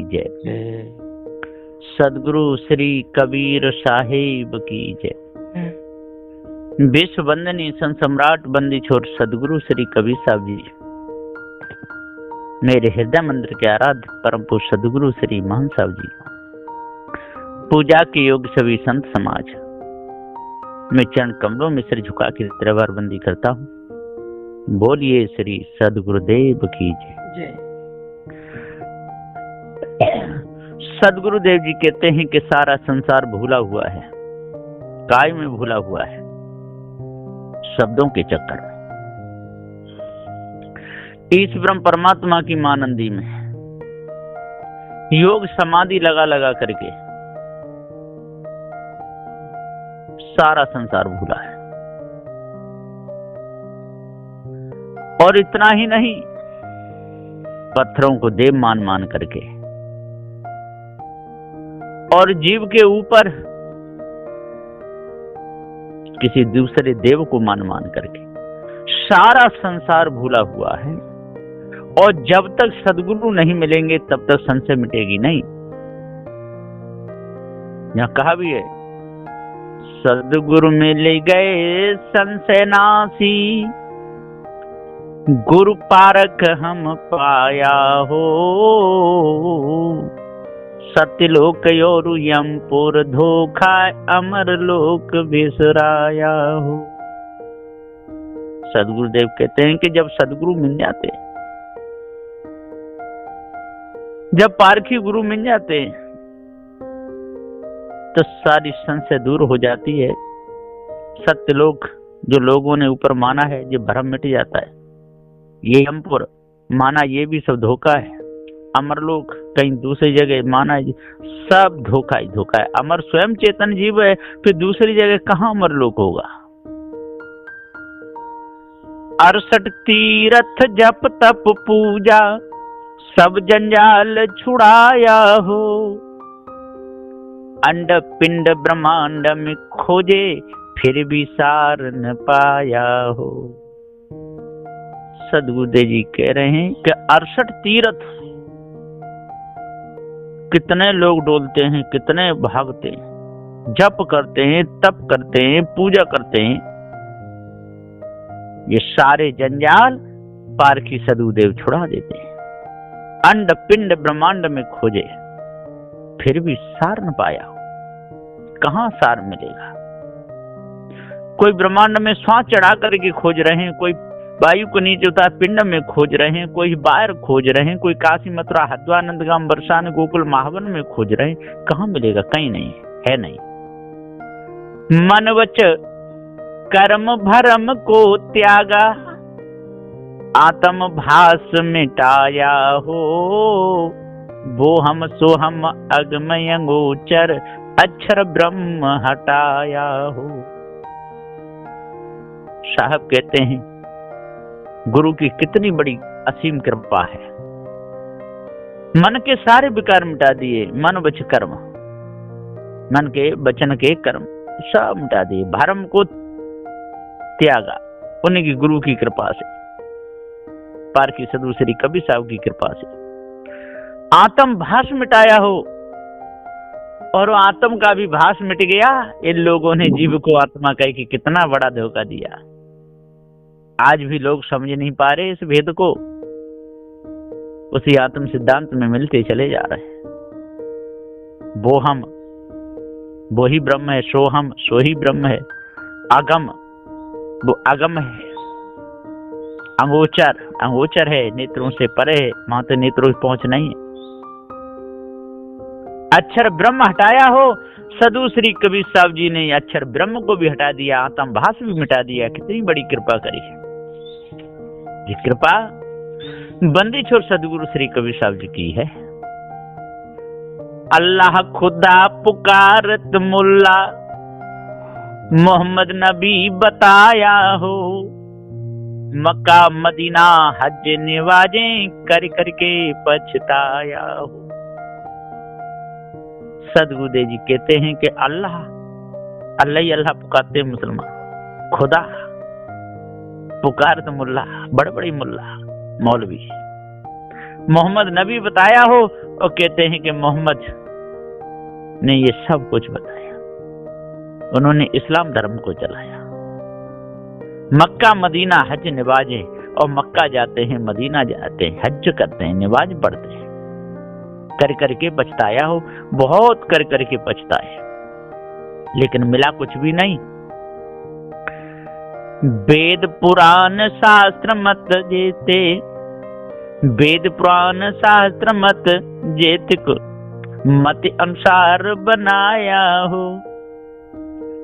जय। सदगुरु श्री कबीर साहिब की जय। विश्व वंदनीय संत सम्राट बंदी छोर सदगुरु श्री कबीर साहब जी, मेरे हृदय मंदिर के आराध्य परम पुरुष सदगुरु श्री महंत साहब जी, पूजा के योग सभी संत समाज, मैं चरण कमलों में सिर झुका के दरबार बंदी करता हूँ। बोलिए श्री सदगुरुदेव की जय। सदगुरुदेव जी कहते हैं कि सारा संसार भूला हुआ है, काय में भूला हुआ है, शब्दों के चक्कर में। इस ब्रह्म परमात्मा की मानंदी में योग समाधि लगा लगा करके सारा संसार भूला है। और इतना ही नहीं, पत्थरों को देव मान मान करके और जीव के ऊपर किसी दूसरे देव को मान मान करके सारा संसार भूला हुआ है। और जब तक सदगुरु नहीं मिलेंगे तब तक संशय मिटेगी नहीं। यहां कहा भी है, सदगुरु मिल गए संशय नासी, गुरु पारक हम पाया हो। सत्यलोक और यमपुर धोखा, अमर लोक बिसराया हो। सदगुरुदेव कहते हैं कि जब सदगुरु मिल जाते हैं, जब पारखी गुरु मिल जाते हैं, तो सारी संशय दूर हो जाती है। सत्यलोक जो लोगों ने ऊपर माना है, ये भ्रम मिट जाता है। ये यमपुर माना, ये भी सब धोखा है। अमरलोक कहीं दूसरी जगह माना है, सब धोखा ही धोखा है। अमर स्वयं चेतन जीव है, फिर दूसरी जगह कहां अमरलोक होगा। 68 तीर्थ जप तप पूजा, सब जंजाल छुड़ाया हो। अंड पिंड ब्रह्मांड में खोजे, फिर भी सार न पाया हो। सदगुरुदेव जी कह रहे हैं कि 68 तीर्थ, कितने लोग डोलते हैं, कितने भागते हैं, जप करते हैं, तप करते हैं, पूजा करते हैं। ये सारे जंजाल पारखी सदगुरुदेव छुड़ा देते हैं। अंड पिंड ब्रह्मांड में खोजे, फिर भी सार न पाया हो। कहां सार मिलेगा। कोई ब्रह्मांड में श्वास चढ़ा करके खोज रहे हैं, कोई वायु को नीचे उतार पिंड में खोज रहे हैं, कोई बाहर खोज रहे हैं, कोई काशी मथुरा हरिद्वार नंदगाम बरसाने गोकुल महावन में खोज रहे हैं। कहां मिलेगा, कहीं नहीं है, नहीं। मन वच कर्म भरम को त्यागा, आत्म भास मिटाया हो। वो हम सो हम अगमय गोचर, अक्षर ब्रह्म हटाया हो। साहब कहते हैं, गुरु की कितनी बड़ी असीम कृपा है। मन के सारे विकार मिटा दिए, मन वच कर्म, मन के वचन के कर्म सब मिटा दिए, भरम को त्यागा, उन्हीं की गुरु की कृपा से, पारखी सदगुरु श्री कबीर साहब की कृपा से। आत्म भास मिटाया हो, और आत्म का भी भास मिट गया। इन लोगों ने जीव को आत्मा कह के कितना बड़ा धोखा दिया। आज भी लोग समझ नहीं पा रहे इस भेद को, उसी आत्म सिद्धांत में मिलते चले जा रहे हैं। वो हम, वो ही ब्रह्म है, सो हम, सो ही ब्रह्म है। अगम, वो अगम है। अंगोचर, अंगोचर है, नेत्रों से परे है, वहां तो नेत्रों की पहुंच नहीं है। अक्षर ब्रह्म हटाया हो। सदगुरु श्री कबीर साहब जी ने अक्षर ब्रह्म को भी हटा दिया, आत्म भास भी मिटा दिया। कितनी बड़ी कृपा करी है। ये कृपा बंदी छोर सदगुरु श्री कबीर साहब जी की है। अल्लाह खुदा पुकारत मुल्ला, मोहम्मद नबी बताया हो। मक्का मदीना हज निवाजे, कर करके पछताया हो। सदगुरुदेव जी कहते हैं कि अल्लाह, अल्लाह ही अल्लाह पुकारते मुसलमान। खुदा पुकार तो मुल्ला, बड़े बड़े मुल्ला मौलवी, मोहम्मद नबी बताया हो, और कहते हैं कि मोहम्मद ने ये सब कुछ बताया, उन्होंने इस्लाम धर्म को चलाया। मक्का मदीना हज नवाजे, और मक्का जाते हैं, मदीना जाते हैं, हज करते हैं, नमाज पढ़ते हैं, कर करके पछताया हो, बहुत कर करके पछताए, लेकिन मिला कुछ भी नहीं। वेद पुराण शास्त्र मत जेते, वेद पुराण शास्त्र मत जेतिक मत अनुसार बनाया हो।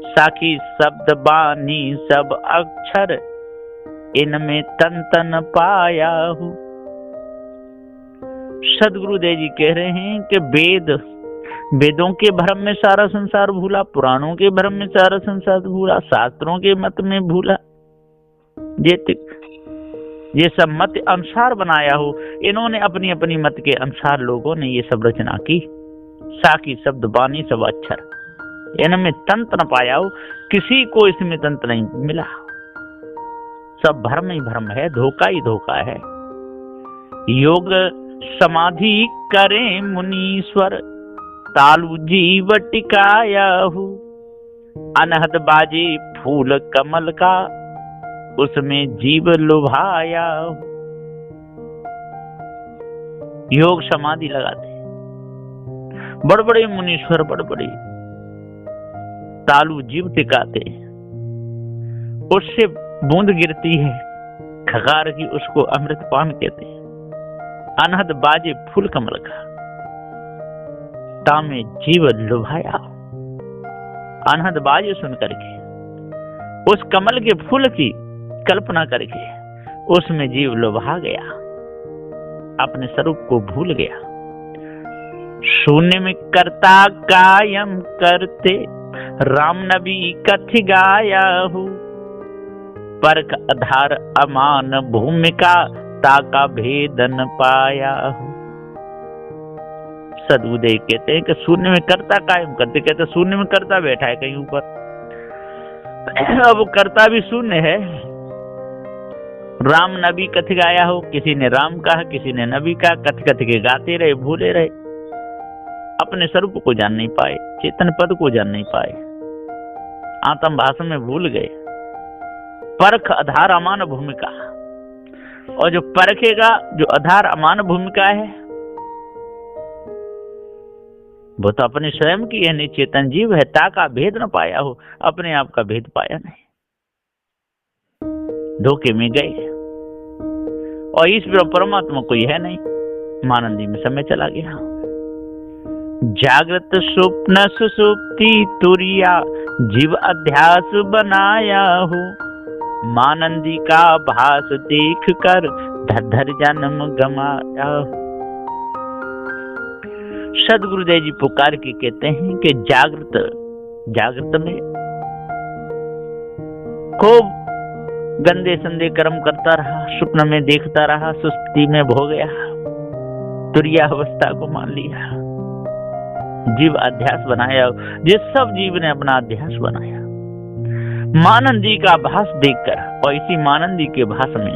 साखी शब्द बानी सब अक्षर, इनमें तन तन पाया हो। सदगुरुदेव जी कह रहे हैं कि वेदों के भ्रम में सारा संसार भूला, पुराणों के भ्रम में सारा संसार भूला, शास्त्रों के मत में भूला, ये सब मत अनुसार बनाया हो। इन्होंने अपनी अपनी मत के अनुसार लोगों ने ये सब रचना की। साखी शब्द बानी सब अक्षर, इनमें तंत्र न पाया हो, किसी को इसमें तंत्र नहीं मिला। सब भ्रम ही भ्रम है, धोखा ही धोखा है। योग समाधि करें मुनीश्वर, तालु जीव टिकाया हो। अनहद बाजे फूल कमल का, उसमें जीव लुभाया हो। योग समाधि लगाते बड़े बड़े मुनीश्वर, बड़े बड़े तालु जीव टिकाते, उससे बूंद गिरती है खगार की, उसको अमृत पान कहते हैं। अनहद बाजे फूल कमल का, तामे जीव लुभाया। अनहद बाजे सुन करके, उस कमल के फूल की कल्पना करके उसमें जीव लुभा गया, अपने स्वरूप को भूल गया। शून्य में कर्ता कायम करते, राम नबी कथि गाया हो। परख आधार अमान भूमिका, ताका भेदन पाया हो। सदगुरुदेव कहते हैं कि शून्य में कर्ता कायम करते, कहते शून्य में कर्ता बैठा है कहीं ऊपर, अब वो कर्ता भी शून्य है। राम नबी कथि गाया हो, किसी ने राम कहा, किसी ने नबी कहा, कथ कथ के गाते रहे, भूले रहे, अपने स्वरूप को जान नहीं पाए, चेतन पद को जान नहीं पाए, आत्म भाषा में भूल गए। परख आधार अमान भूमिका, और जो परखेगा, जो आधार अमान भूमिका है, वो तो अपने स्वयं की है, चेतन जीव है, ताका भेद न पाया हो, अपने आप का भेद पाया नहीं, धोखे में गए। और ईश्वर परमात्मा कोई है नहीं, मानंदी में समय चला गया। जागृत स्वप्न सुसुप्ति तुरिया, जीव अध्यास बनाया हो। मानंदी का भास देख कर, धर धर जन्म गमाया हो। सदगुरुदेव जी पुकार के कहते हैं कि जागृत में खूब गंदे संदे कर्म करता रहा, स्वप्न में देखता रहा, सुस्ती में भो गया, तुरिया अवस्था को मान लिया, जीव अध्यास बनाया। जिस सब जीव ने अपना अध्यास बनाया, मानंदी का भास देखकर, और इसी मानंदी के भास में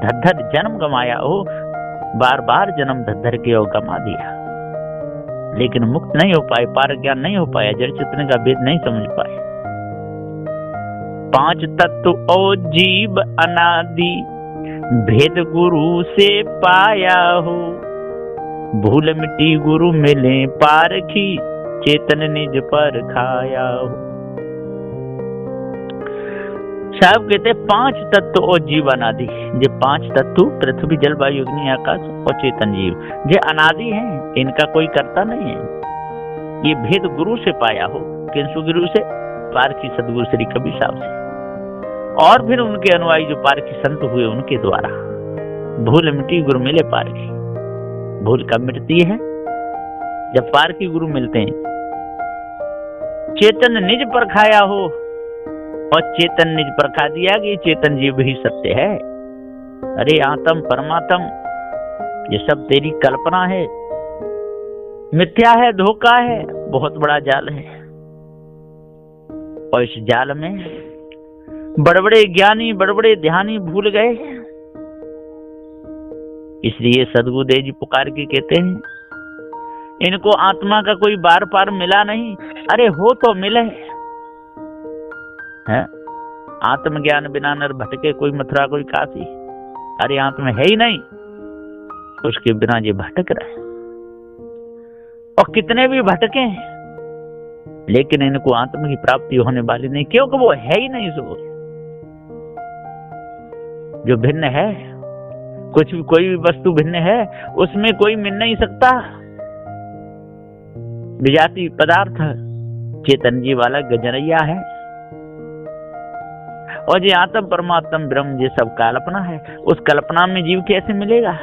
धर जन्म गमाया हो, बार बार जन्म धर के और गमा दिया, लेकिन मुक्त नहीं हो पाए, पार ज्ञान नहीं हो पाया, जड़ चेतन का भेद नहीं समझ पाए। पांच तत्व और जीव अनादि, भेद गुरु से पाया हो। भूल मिट्टी गुरु मिले पारखी, चेतन निज पर खाया हो। साहब कहते 5 तत्व और जीव अनादि, ये 5 तत्व पृथ्वी जल वायु अग्नि आकाश और चेतन जीव, ये अनादि हैं, इनका कोई कर्ता नहीं है। ये भेद गुरु से पाया हो, किंसु गुरु से, पारखी सदगुरु श्री कबीर साहब से, और फिर उनके अनुयायी जो पारखी संत हुए उनके द्वारा। भूल मिट्टी गुरु मिले पारखी, भूल कब मिटती है? जब पारखी गुरु मिलते हैं। चेतन निज पर खाया हो, और चेतन निज पर खा दिया कि चेतन जीव ही सत्य है। अरे आत्म परमात्म, ये सब तेरी कल्पना है, मिथ्या है, धोखा है, बहुत बड़ा जाल है। और इस जाल में बड़े बड़े ज्ञानी, बड़े बड़े ध्यानी भूल गए। इसलिए सदगुरुदेव जी पुकार के कहते हैं, इनको आत्मा का कोई बार पार मिला नहीं। अरे हो तो मिले है, आत्मज्ञान बिना नर भटके, कोई मथुरा कोई काशी। अरे आत्मा है ही नहीं, उसके बिना ये भटक रहे। और कितने भी भटके लेकिन इनको आत्मा की प्राप्ति होने वाली नहीं, क्योंकि वो है ही नहीं। सो जो भिन्न है, कुछ भी कोई भी वस्तु भिन्न है, उसमें कोई मिल नहीं सकता। विजाति पदार्थ चेतन जी वाला गजरैया है, और ये आत्म परमात्म ब्रह्म ये सब कल्पना है। उस कल्पना में जीव कैसे मिलेगा?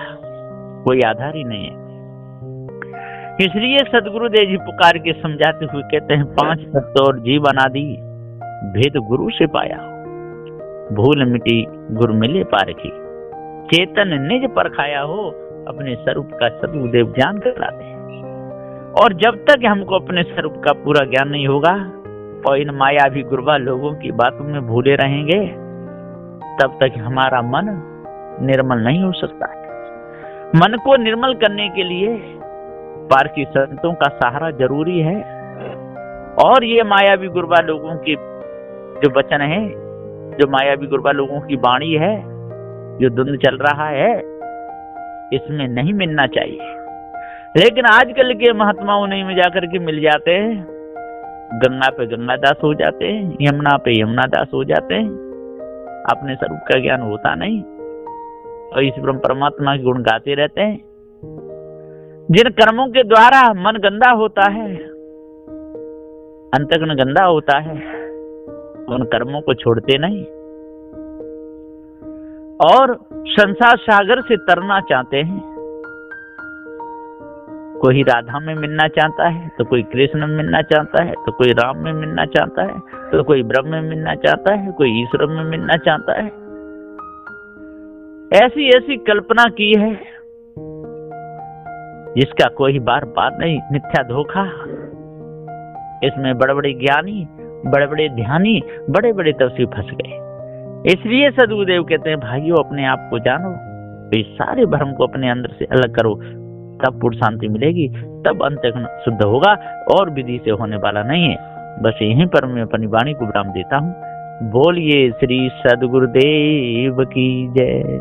कोई आधार ही नहीं है। इसलिए सदगुरुदेव जी पुकार के समझाते हुए कहते हैं, 5 तत्व और जीव अनादि भेद गुरु से पाया, भूल मिटी गुरु मिले पारखी। चेतन निज परखाया हो, अपने स्वरूप का सदगुरुदेव ज्ञान कराते हैं। और जब तक हमको अपने स्वरूप का पूरा ज्ञान नहीं होगा और इन मायावी गुरबा लोगों की बातों में भूले रहेंगे, तब तक हमारा मन निर्मल नहीं हो सकता। मन को निर्मल करने के लिए पारखी संतों का सहारा जरूरी है। और ये मायावी गुरबा लोगों के जो वचन है, जो मायावी गुरबा लोगों की वाणी है, जो धुंध चल रहा है, इसमें नहीं मिलना चाहिए। लेकिन आजकल के महात्माओं नहीं में जाकर के मिल जाते हैं, गंगा पे गंगादास हो जाते हैं, यमुना पे यमुनादास हो जाते हैं। अपने स्वरूप का ज्ञान होता नहीं और इस ब्रह्म परमात्मा के गुण गाते रहते हैं। जिन कर्मों के द्वारा मन गंदा होता है, अंतःकरण गंदा होता है, उन कर्मों को छोड़ते नहीं और संसार सागर से तरना चाहते हैं। कोई राधा में मिलना चाहता है, तो कोई कृष्ण में मिलना चाहता है, तो कोई राम में मिलना चाहता है, तो कोई ब्रह्म में मिलना चाहता है, कोई ईश्वर में मिलना चाहता है। ऐसी ऐसी कल्पना की है जिसका कोई बार बार नहीं, मिथ्या धोखा। इसमें बड़े बड़े ज्ञानी, बड़े बड़े ध्यानी, बड़े बड़े तपस्वी फंस गए। इसलिए सदगुरुदेव कहते हैं, भाइयों अपने आप को जानो, तो इस सारे भ्रम को अपने अंदर से अलग करो, तब पूर्ण शांति मिलेगी, तब अंतःकरण शुद्ध होगा और विधि से होने वाला नहीं है। बस यहीं पर मैं अपनी वाणी को विराम देता हूँ। बोलिए श्री सदगुरुदेव की जय।